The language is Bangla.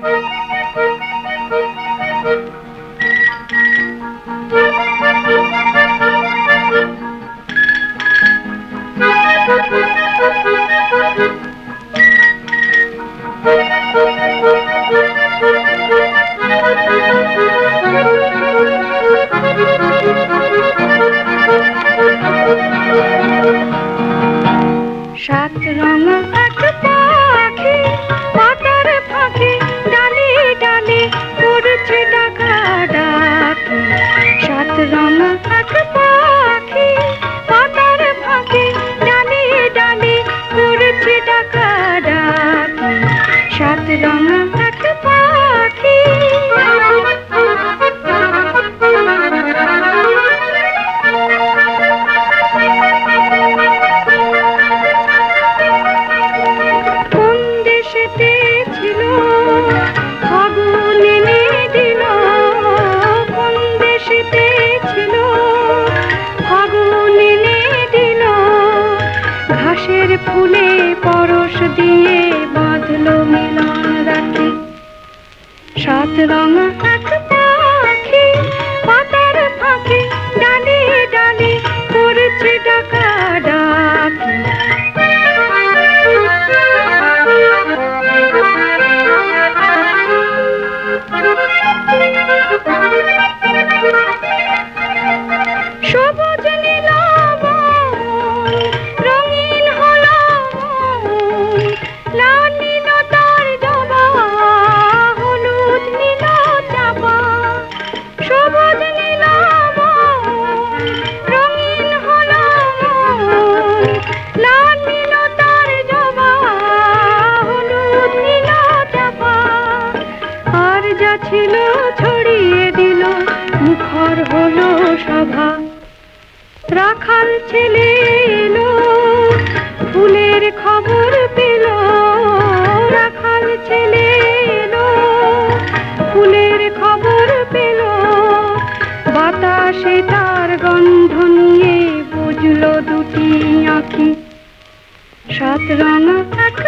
সাত রঙ এক পাখি পাতার ফাঁকে ডালে ডালে করছে ডাকা ডাকি। সাত রঙ এক পাখি পাতার ফাঁকে ডালে ডালে করছে ডাকা ডাকি। সাত রঙ এক পাখি ফুলে পরশ দিয়ে বাঁধলো মিলন রাখি। সাত রঙ এক পাখি পাতার ফাঁকে ডালে ডালে করছে ডাকা ডাকি। সবুজ নীলাভ রঙিন হলো লাল নীল তার জবা হলুদ নীল চাপা। সবুজ নীলাভ রঙিন হলো লাল নীল তার জবা হলুদ নীল চাপা। আর যা ছিল ছড়িয়ে দিল মুখর হলো সভা। রাখাল ছেলে এলো ফুলের খবর পেল। রাখাল ছেলে এলো ফুলের খবর পেল। বাতাসে তার গন্ধ নিয়ে বুঝলো দুটি আঁখি। সাত রঙ এক